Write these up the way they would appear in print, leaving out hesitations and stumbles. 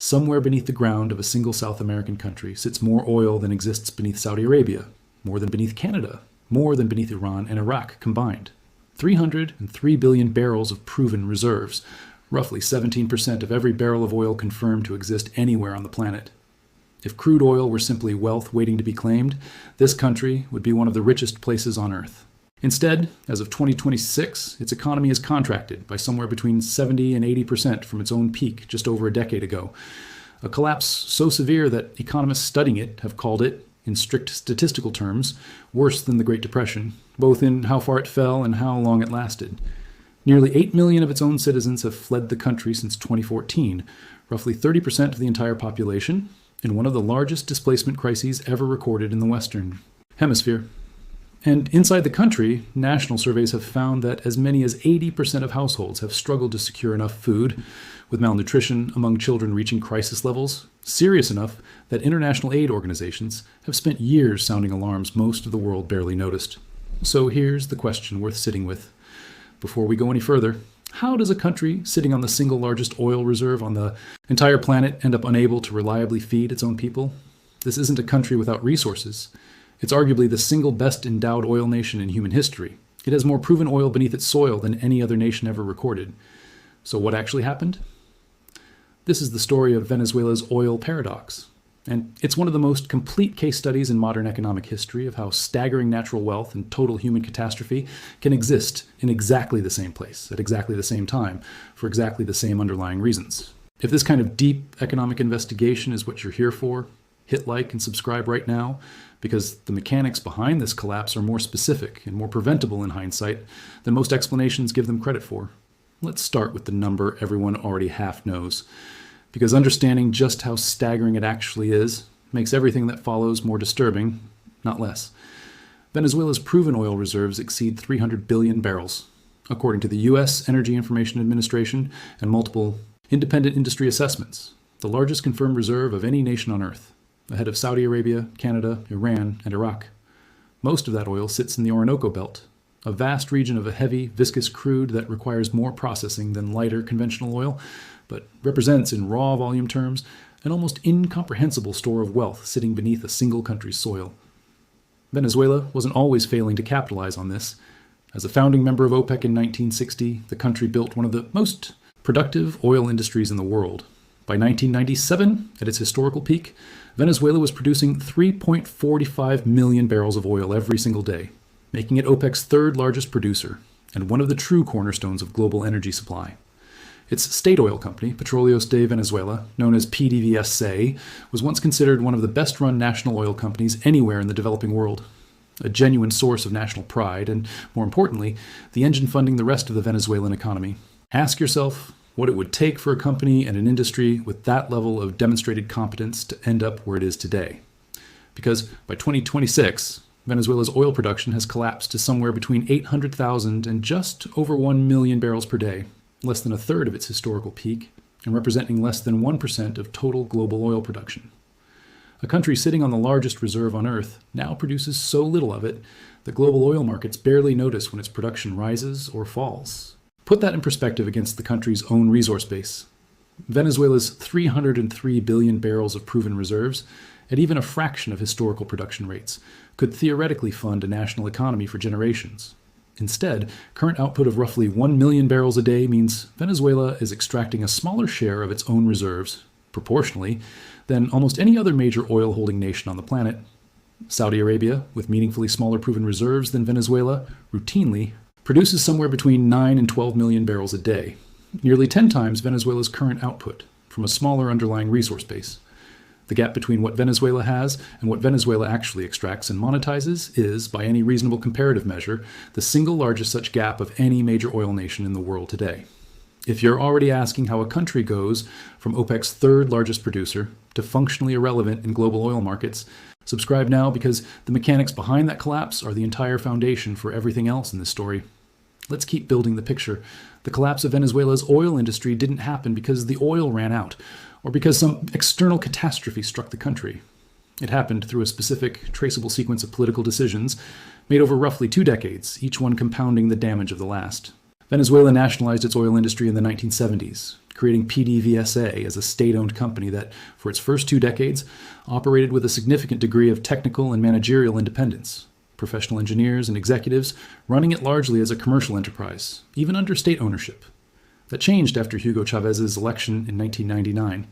Somewhere beneath the ground of a single South American country sits more oil than exists beneath Saudi Arabia, more than beneath Canada, more than beneath Iran and Iraq combined. 303 billion barrels of proven reserves, roughly 17% of every barrel of oil confirmed to exist anywhere on the planet. If crude oil were simply wealth waiting to be claimed, this country would be one of the richest places on Earth. Instead, as of 2026, its economy is contracted by somewhere between 70 and 80% from its own peak just over a decade ago. A collapse so severe that economists studying it have called it, in strict statistical terms, worse than the Great Depression, both in how far it fell and how long it lasted. Nearly 8 million of its own citizens have fled the country since 2014, roughly 30% of the entire population, in one of the largest displacement crises ever recorded in the Western Hemisphere. And inside the country, national surveys have found that as many as 80% of households have struggled to secure enough food, with malnutrition among children reaching crisis levels, serious enough that international aid organizations have spent years sounding alarms most of the world barely noticed. So here's the question worth sitting with. Before we go any further, how does a country sitting on the single largest oil reserve on the entire planet end up unable to reliably feed its own people? This isn't a country without resources. It's arguably the single best endowed oil nation in human history. It has more proven oil beneath its soil than any other nation ever recorded. So what actually happened? This is the story of Venezuela's oil paradox. And it's one of the most complete case studies in modern economic history of how staggering natural wealth and total human catastrophe can exist in exactly the same place, at exactly the same time, for exactly the same underlying reasons. If this kind of deep economic investigation is what you're here for, hit like and subscribe right now, because the mechanics behind this collapse are more specific and more preventable in hindsight than most explanations give them credit for. Let's start with the number everyone already half knows, because understanding just how staggering it actually is makes everything that follows more disturbing, not less. Venezuela's proven oil reserves exceed 300 billion barrels, according to the U.S. Energy Information Administration and multiple independent industry assessments, the largest confirmed reserve of any nation on Earth, ahead of Saudi Arabia, Canada, Iran, and Iraq. Most of that oil sits in the Orinoco Belt, a vast region of a heavy, viscous crude that requires more processing than lighter conventional oil, but represents in raw volume terms an almost incomprehensible store of wealth sitting beneath a single country's soil. Venezuela wasn't always failing to capitalize on this. As a founding member of OPEC in 1960, the country built one of the most productive oil industries in the world. By 1997, at its historical peak, Venezuela was producing 3.45 million barrels of oil every single day, making it OPEC's third largest producer and one of the true cornerstones of global energy supply. Its state oil company, Petróleos de Venezuela, known as PDVSA, was once considered one of the best-run national oil companies anywhere in the developing world, a genuine source of national pride and, more importantly, the engine funding the rest of the Venezuelan economy. Ask yourself what it would take for a company and an industry with that level of demonstrated competence to end up where it is today. Because by 2026, Venezuela's oil production has collapsed to somewhere between 800,000 and just over 1 million barrels per day, less than a third of its historical peak, and representing less than 1% of total global oil production. A country sitting on the largest reserve on Earth now produces so little of it that global oil markets barely notice when its production rises or falls. Put that in perspective against the country's own resource base. Venezuela's 303 billion barrels of proven reserves, at even a fraction of historical production rates, could theoretically fund a national economy for generations. Instead, current output of roughly 1 million barrels a day means Venezuela is extracting a smaller share of its own reserves, proportionally, than almost any other major oil-holding nation on the planet. Saudi Arabia, with meaningfully smaller proven reserves than Venezuela, routinely produces somewhere between 9 and 12 million barrels a day, nearly 10 times Venezuela's current output, from a smaller underlying resource base. The gap between what Venezuela has and what Venezuela actually extracts and monetizes is, by any reasonable comparative measure, the single largest such gap of any major oil nation in the world today. If you're already asking how a country goes from OPEC's third largest producer to functionally irrelevant in global oil markets, subscribe now, because the mechanics behind that collapse are the entire foundation for everything else in this story. Let's keep building the picture. The collapse of Venezuela's oil industry didn't happen because the oil ran out, or because some external catastrophe struck the country. It happened through a specific, traceable sequence of political decisions made over roughly 2 decades, each one compounding the damage of the last. Venezuela nationalized its oil industry in the 1970s, creating PDVSA as a state-owned company that, for its first 2 decades, operated with a significant degree of technical and managerial independence. Professional engineers and executives running it largely as a commercial enterprise, even under state ownership. That changed after Hugo Chávez's election in 1999.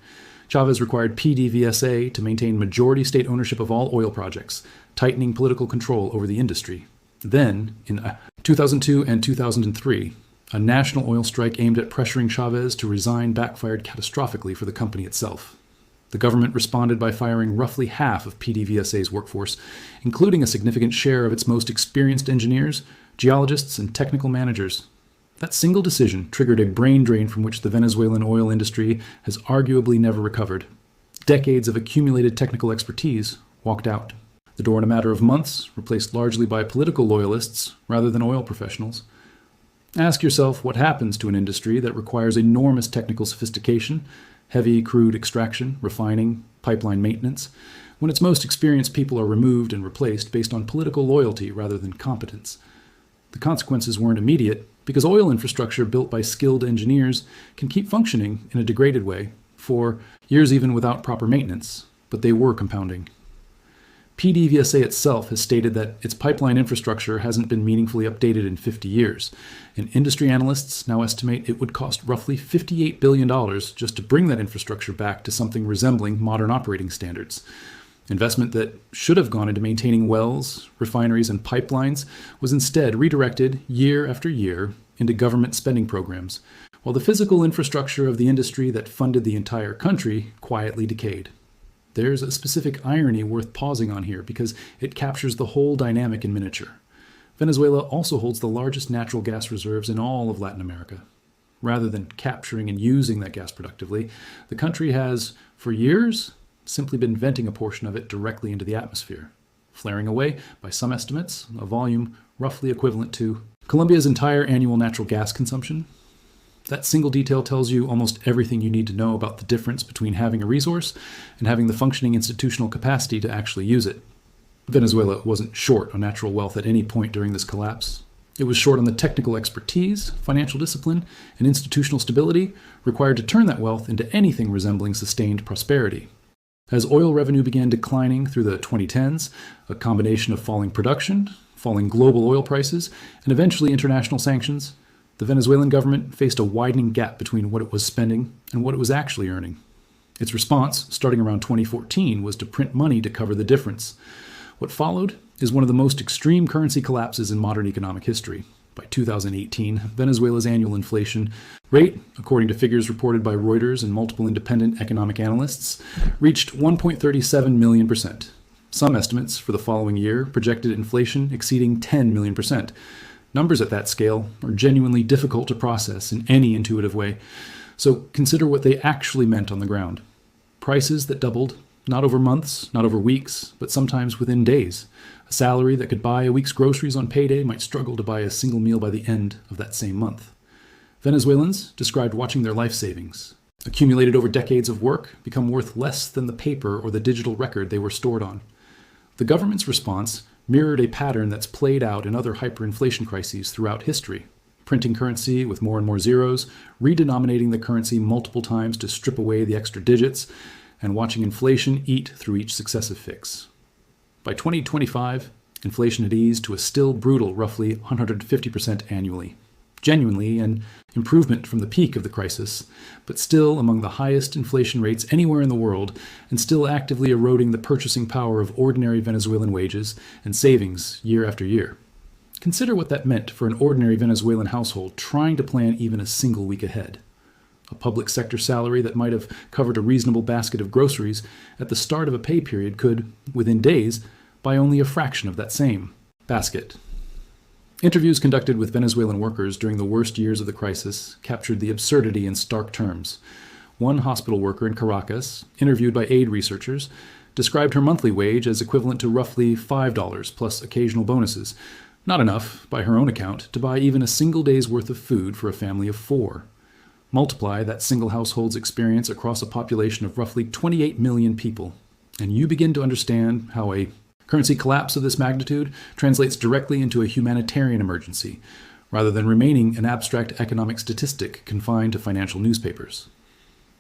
Chávez required PDVSA to maintain majority state ownership of all oil projects, tightening political control over the industry. Then, in 2002 and 2003, a national oil strike aimed at pressuring Chávez to resign backfired catastrophically for the company itself. The government responded by firing roughly half of PDVSA's workforce, including a significant share of its most experienced engineers, geologists, and technical managers. That single decision triggered a brain drain from which the Venezuelan oil industry has arguably never recovered. Decades of accumulated technical expertise walked out. The door in a matter of months, replaced largely by political loyalists rather than oil professionals. Ask yourself what happens to an industry that requires enormous technical sophistication, heavy crude extraction, refining, pipeline maintenance, when its most experienced people are removed and replaced based on political loyalty rather than competence. The consequences weren't immediate because oil infrastructure built by skilled engineers can keep functioning in a degraded way for years even without proper maintenance, but they were compounding. PDVSA itself has stated that its pipeline infrastructure hasn't been meaningfully updated in 50 years, and industry analysts now estimate it would cost roughly $58 billion just to bring that infrastructure back to something resembling modern operating standards. Investment that should have gone into maintaining wells, refineries, and pipelines was instead redirected year after year into government spending programs, while the physical infrastructure of the industry that funded the entire country quietly decayed. There's a specific irony worth pausing on here because it captures the whole dynamic in miniature. Venezuela also holds the largest natural gas reserves in all of Latin America. Rather than capturing and using that gas productively, the country has, for years, simply been venting a portion of it directly into the atmosphere, flaring away, by some estimates, a volume roughly equivalent to Colombia's entire annual natural gas consumption. That single detail tells you almost everything you need to know about the difference between having a resource and having the functioning institutional capacity to actually use it. Venezuela wasn't short on natural wealth at any point during this collapse. It was short on the technical expertise, financial discipline, and institutional stability required to turn that wealth into anything resembling sustained prosperity. As oil revenue began declining through the 2010s, a combination of falling production, falling global oil prices, and eventually international sanctions, the Venezuelan government faced a widening gap between what it was spending and what it was actually earning. Its response, starting around 2014, was to print money to cover the difference. What followed is one of the most extreme currency collapses in modern economic history. By 2018, Venezuela's annual inflation rate, according to figures reported by Reuters and multiple independent economic analysts, reached 1.37 million percent. Some estimates for the following year projected inflation exceeding 10 million percent. Numbers at that scale are genuinely difficult to process in any intuitive way, so consider what they actually meant on the ground. Prices that doubled, not over months, not over weeks, but sometimes within days. A salary that could buy a week's groceries on payday might struggle to buy a single meal by the end of that same month. Venezuelans described watching their life savings, accumulated over decades of work, become worth less than the paper or the digital record they were stored on. The government's response mirrored a pattern that's played out in other hyperinflation crises throughout history, printing currency with more and more zeros, redenominating the currency multiple times to strip away the extra digits, and watching inflation eat through each successive fix. By 2025, inflation had eased to a still brutal roughly 150% annually. Genuinely an improvement from the peak of the crisis, but still among the highest inflation rates anywhere in the world, and still actively eroding the purchasing power of ordinary Venezuelan wages and savings year after year. Consider what that meant for an ordinary Venezuelan household trying to plan even a single week ahead. A public sector salary that might have covered a reasonable basket of groceries at the start of a pay period could, within days, buy only a fraction of that same basket. Interviews conducted with Venezuelan workers during the worst years of the crisis captured the absurdity in stark terms. One hospital worker in Caracas, interviewed by aid researchers, described her monthly wage as equivalent to roughly $5 plus occasional bonuses, not enough, by her own account, to buy even a single day's worth of food for a family of 4. Multiply that single household's experience across a population of roughly 28 million people, and you begin to understand how a currency collapse of this magnitude translates directly into a humanitarian emergency, rather than remaining an abstract economic statistic confined to financial newspapers.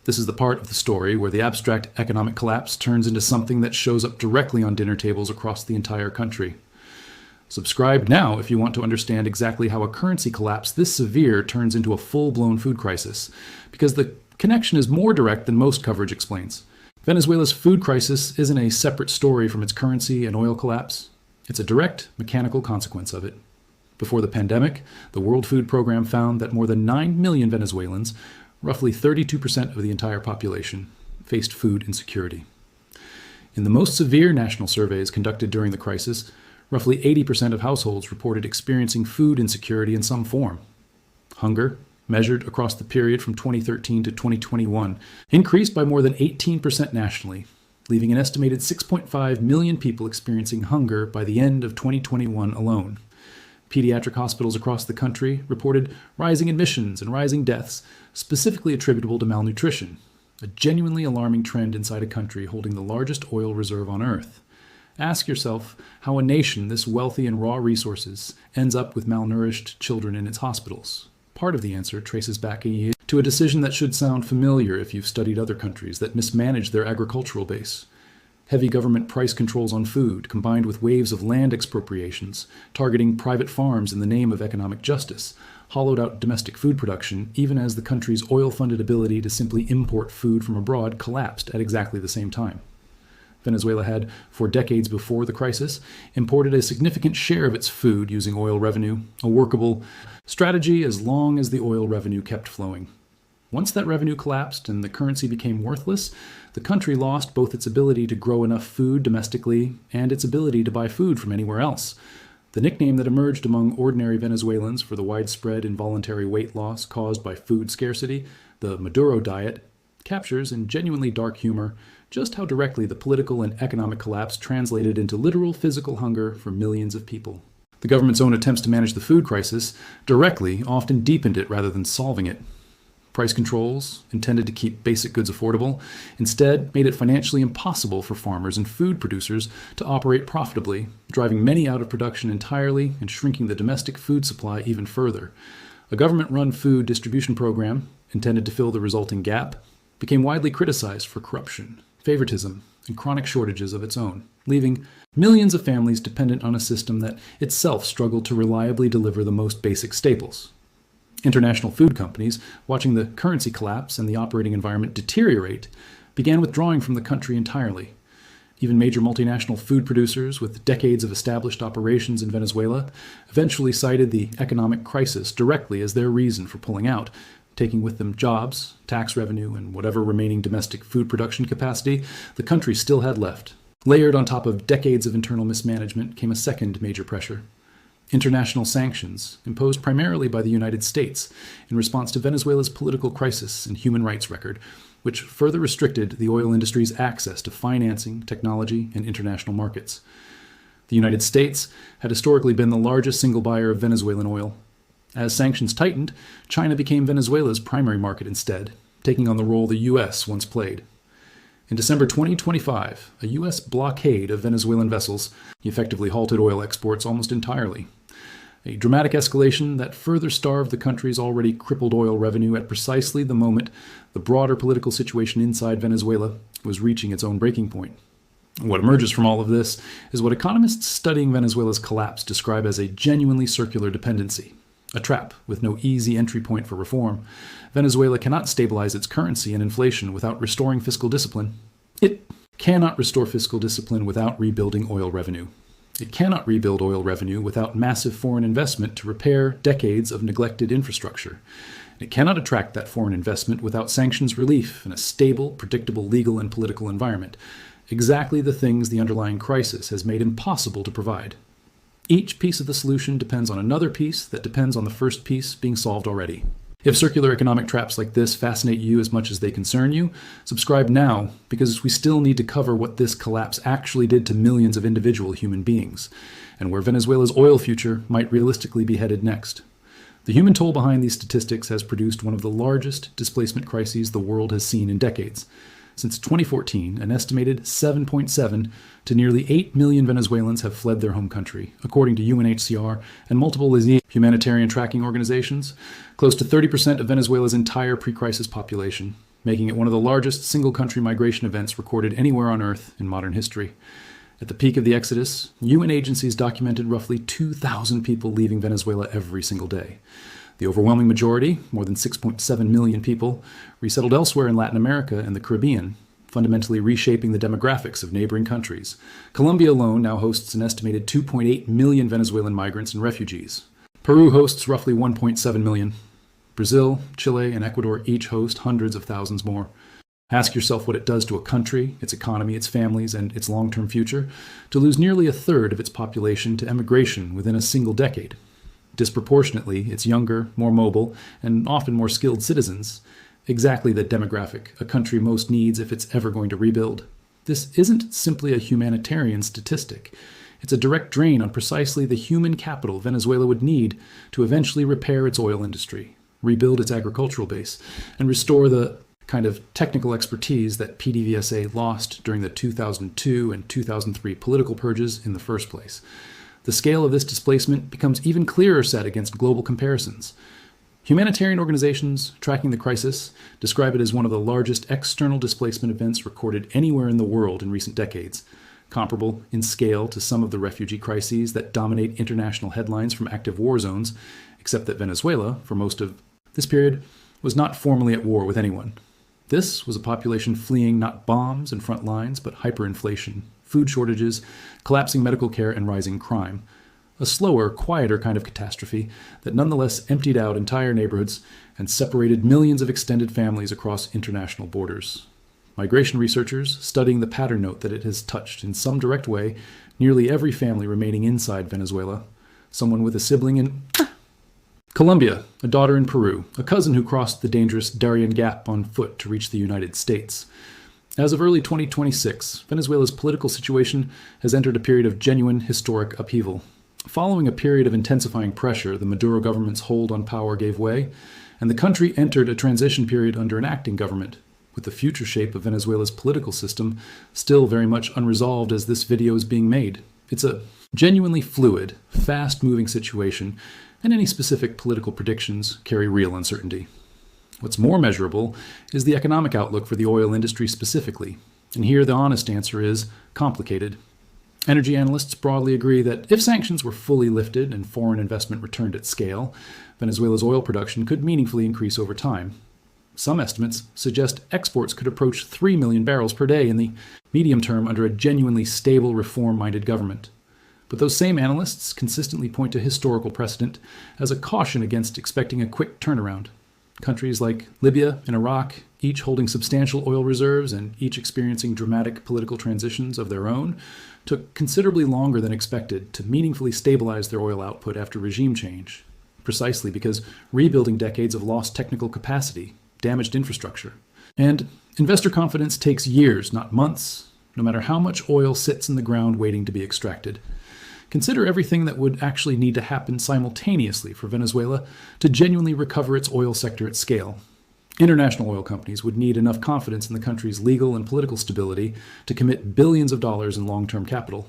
This is the part of the story where the abstract economic collapse turns into something that shows up directly on dinner tables across the entire country. Subscribe now if you want to understand exactly how a currency collapse this severe turns into a full-blown food crisis, because the connection is more direct than most coverage explains. Venezuela's food crisis isn't a separate story from its currency and oil collapse. It's a direct, mechanical consequence of it. Before the pandemic, the World Food Program found that more than 9 million Venezuelans, roughly 32% of the entire population, faced food insecurity. In the most severe national surveys conducted during the crisis, roughly 80% of households reported experiencing food insecurity in some form. Hunger, measured across the period from 2013 to 2021, increased by more than 18% nationally, leaving an estimated 6.5 million people experiencing hunger by the end of 2021 alone. Pediatric hospitals across the country reported rising admissions and rising deaths, specifically attributable to malnutrition, a genuinely alarming trend inside a country holding the largest oil reserve on Earth. Ask yourself how a nation this wealthy in raw resources ends up with malnourished children in its hospitals. Part of the answer traces back to a decision that should sound familiar if you've studied other countries that mismanage their agricultural base. Heavy government price controls on food, combined with waves of land expropriations, targeting private farms in the name of economic justice, hollowed out domestic food production, even as the country's oil-funded ability to simply import food from abroad collapsed at exactly the same time. Venezuela had, for decades before the crisis, imported a significant share of its food using oil revenue, a workable strategy as long as the oil revenue kept flowing. Once that revenue collapsed and the currency became worthless, the country lost both its ability to grow enough food domestically and its ability to buy food from anywhere else. The nickname that emerged among ordinary Venezuelans for the widespread involuntary weight loss caused by food scarcity, the Maduro diet, captures in genuinely dark humor just how directly the political and economic collapse translated into literal physical hunger for millions of people. The government's own attempts to manage the food crisis directly often deepened it rather than solving it. Price controls, intended to keep basic goods affordable, instead made it financially impossible for farmers and food producers to operate profitably, driving many out of production entirely and shrinking the domestic food supply even further. A government-run food distribution program, intended to fill the resulting gap, became widely criticized for corruption, favoritism, and chronic shortages of its own, leaving millions of families dependent on a system that itself struggled to reliably deliver the most basic staples. International food companies, watching the currency collapse and the operating environment deteriorate, began withdrawing from the country entirely. Even major multinational food producers with decades of established operations in Venezuela eventually cited the economic crisis directly as their reason for pulling out, taking with them jobs, tax revenue, and whatever remaining domestic food production capacity the country still had left. Layered on top of decades of internal mismanagement came a second major pressure: international sanctions, imposed primarily by the United States in response to Venezuela's political crisis and human rights record, which further restricted the oil industry's access to financing, technology, and international markets. The United States had historically been the largest single buyer of Venezuelan oil. As sanctions tightened, China became Venezuela's primary market instead, taking on the role the U.S. once played. In December 2025, a U.S. blockade of Venezuelan vessels effectively halted oil exports almost entirely. A dramatic escalation that further starved the country's already crippled oil revenue at precisely the moment the broader political situation inside Venezuela was reaching its own breaking point. What emerges from all of this is what economists studying Venezuela's collapse describe as a genuinely circular dependency, a trap with no easy entry point for reform. Venezuela cannot stabilize its currency and inflation without restoring fiscal discipline. It cannot restore fiscal discipline without rebuilding oil revenue. It cannot rebuild oil revenue without massive foreign investment to repair decades of neglected infrastructure. It cannot attract that foreign investment without sanctions relief and a stable, predictable legal and political environment, exactly the things the underlying crisis has made impossible to provide. Each piece of the solution depends on another piece that depends on the first piece being solved already. If circular economic traps like this fascinate you as much as they concern you, subscribe now, because we still need to cover what this collapse actually did to millions of individual human beings, and where Venezuela's oil future might realistically be headed next. The human toll behind these statistics has produced one of the largest displacement crises the world has seen in decades. Since 2014, an estimated 7.7 to nearly 8 million Venezuelans have fled their home country, according to UNHCR and multiple humanitarian tracking organizations, close to 30% of Venezuela's entire pre-crisis population, making it one of the largest single-country migration events recorded anywhere on Earth in modern history. At the peak of the exodus, UN agencies documented roughly 2,000 people leaving Venezuela every single day. The overwhelming majority, more than 6.7 million people, resettled elsewhere in Latin America and the Caribbean, fundamentally reshaping the demographics of neighboring countries. Colombia alone now hosts an estimated 2.8 million Venezuelan migrants and refugees. Peru hosts roughly 1.7 million. Brazil, Chile, and Ecuador each host hundreds of thousands more. Ask yourself what it does to a country, its economy, its families, and its long-term future to lose nearly a third of its population to emigration within a single decade. Disproportionately, its younger, more mobile, and often more skilled citizens, exactly the demographic a country most needs if it's ever going to rebuild. This isn't simply a humanitarian statistic. It's a direct drain on precisely the human capital Venezuela would need to eventually repair its oil industry, rebuild its agricultural base, and restore the kind of technical expertise that PDVSA lost during the 2002 and 2003 political purges in the first place. The scale of this displacement becomes even clearer set against global comparisons. Humanitarian organizations tracking the crisis describe it as one of the largest external displacement events recorded anywhere in the world in recent decades, comparable in scale to some of the refugee crises that dominate international headlines from active war zones, except that Venezuela, for most of this period, was not formally at war with anyone. This was a population fleeing not bombs and front lines, but hyperinflation, food shortages, collapsing medical care, and rising crime. A slower, quieter kind of catastrophe that nonetheless emptied out entire neighborhoods and separated millions of extended families across international borders. Migration researchers studying the pattern note that it has touched in some direct way nearly every family remaining inside Venezuela, someone with a sibling in Colombia, a daughter in Peru, a cousin who crossed the dangerous Darien Gap on foot to reach the United States. As of early 2026, Venezuela's political situation has entered a period of genuine historic upheaval. Following a period of intensifying pressure, the Maduro government's hold on power gave way, and the country entered a transition period under an acting government, with the future shape of Venezuela's political system still very much unresolved as this video is being made. It's a genuinely fluid, fast-moving situation, and any specific political predictions carry real uncertainty. What's more measurable is the economic outlook for the oil industry specifically, and here the honest answer is complicated. Energy analysts broadly agree that if sanctions were fully lifted and foreign investment returned at scale, Venezuela's oil production could meaningfully increase over time. Some estimates suggest exports could approach 3 million barrels per day in the medium term under a genuinely stable, reform-minded government. But those same analysts consistently point to historical precedent as a caution against expecting a quick turnaround. Countries like Libya and Iraq, each holding substantial oil reserves and each experiencing dramatic political transitions of their own, took considerably longer than expected to meaningfully stabilize their oil output after regime change, precisely because rebuilding decades of lost technical capacity, damaged infrastructure. And investor confidence takes years, not months, no matter how much oil sits in the ground waiting to be extracted. Consider everything that would actually need to happen simultaneously for Venezuela to genuinely recover its oil sector at scale. International oil companies would need enough confidence in the country's legal and political stability to commit billions of dollars in long-term capital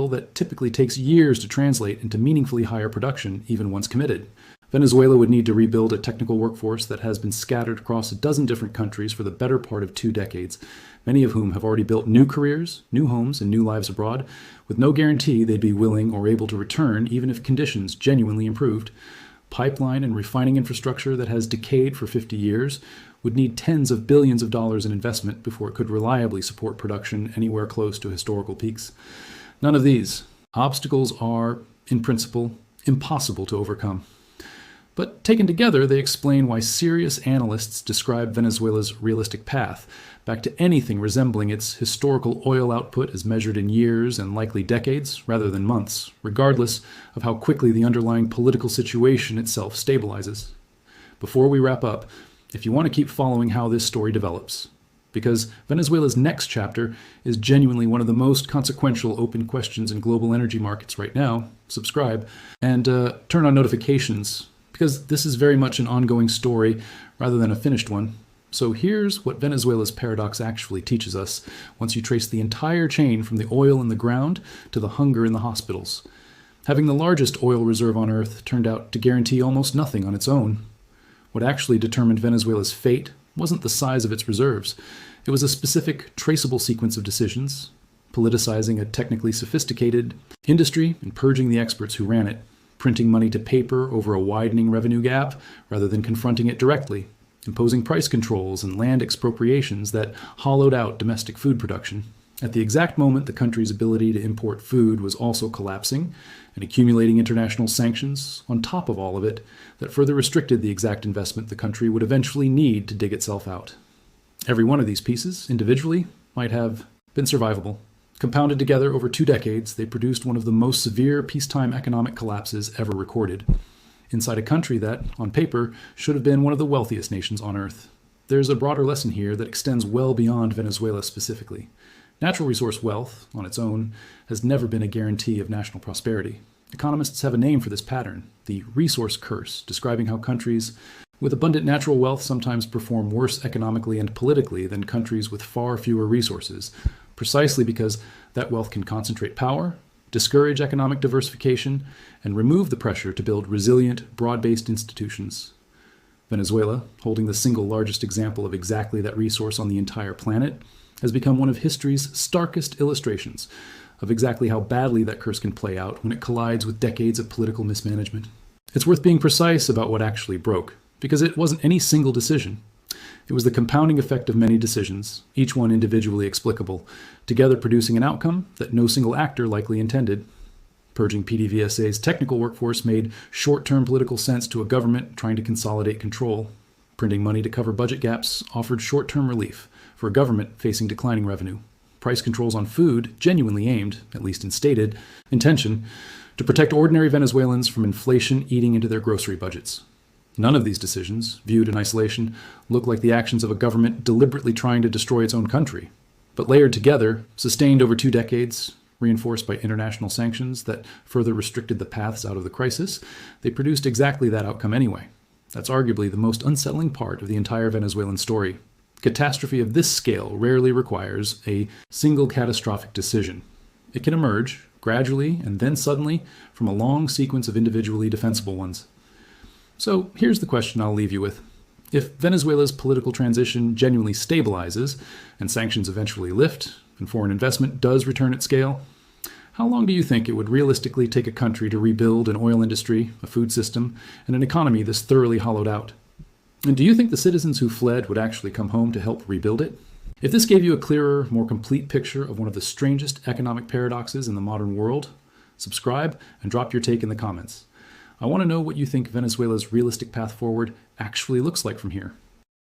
that typically takes years to translate into meaningfully higher production even once committed. Venezuela would need to rebuild a technical workforce that has been scattered across a dozen different countries for the better part of 2 decades, many of whom have already built new careers, new homes, and new lives abroad, with no guarantee they'd be willing or able to return even if conditions genuinely improved. Pipeline and refining infrastructure that has decayed for 50 years would need tens of billions of dollars in investment before it could reliably support production anywhere close to historical peaks. None of these obstacles are, in principle, impossible to overcome. But taken together, they explain why serious analysts describe Venezuela's realistic path back to anything resembling its historical oil output as measured in years and likely decades rather than months, regardless of how quickly the underlying political situation itself stabilizes. Before we wrap up, if you want to keep following how this story develops, because Venezuela's next chapter is genuinely one of the most consequential open questions in global energy markets right now, subscribe and turn on notifications, because this is very much an ongoing story rather than a finished one. So here's what Venezuela's paradox actually teaches us once you trace the entire chain from the oil in the ground to the hunger in the hospitals. Having the largest oil reserve on Earth turned out to guarantee almost nothing on its own. What actually determined Venezuela's fate wasn't the size of its reserves. It was a specific, traceable sequence of decisions, politicizing a technically sophisticated industry and purging the experts who ran it, printing money to paper over a widening revenue gap rather than confronting it directly, imposing price controls and land expropriations that hollowed out domestic food production. At the exact moment the country's ability to import food was also collapsing and accumulating international sanctions on top of all of it that further restricted the exact investment the country would eventually need to dig itself out. Every one of these pieces, individually, might have been survivable. Compounded together over 2 decades, they produced one of the most severe peacetime economic collapses ever recorded, inside a country that, on paper, should have been one of the wealthiest nations on Earth. There's a broader lesson here that extends well beyond Venezuela specifically. Natural resource wealth, on its own, has never been a guarantee of national prosperity. Economists have a name for this pattern, the resource curse, describing how countries with abundant natural wealth sometimes perform worse economically and politically than countries with far fewer resources, precisely because that wealth can concentrate power, discourage economic diversification, and remove the pressure to build resilient, broad-based institutions. Venezuela, holding the single largest example of exactly that resource on the entire planet, has become one of history's starkest illustrations of exactly how badly that curse can play out when it collides with decades of political mismanagement. It's worth being precise about what actually broke, because it wasn't any single decision. It was the compounding effect of many decisions, each one individually explicable, together producing an outcome that no single actor likely intended. Purging PDVSA's technical workforce made short-term political sense to a government trying to consolidate control. Printing money to cover budget gaps offered short-term relief for a government facing declining revenue. Price controls on food genuinely aimed, at least in stated intention, to protect ordinary Venezuelans from inflation eating into their grocery budgets. None of these decisions, viewed in isolation, look like the actions of a government deliberately trying to destroy its own country. But layered together, sustained over 2 decades, reinforced by international sanctions that further restricted the paths out of the crisis, they produced exactly that outcome anyway. That's arguably the most unsettling part of the entire Venezuelan story. Catastrophe of this scale rarely requires a single catastrophic decision. It can emerge, gradually and then suddenly, from a long sequence of individually defensible ones. So here's the question I'll leave you with. If Venezuela's political transition genuinely stabilizes, and sanctions eventually lift, and foreign investment does return at scale, how long do you think it would realistically take a country to rebuild an oil industry, a food system, and an economy this thoroughly hollowed out? And do you think the citizens who fled would actually come home to help rebuild it? If this gave you a clearer, more complete picture of one of the strangest economic paradoxes in the modern world, subscribe and drop your take in the comments. I want to know what you think Venezuela's realistic path forward actually looks like from here.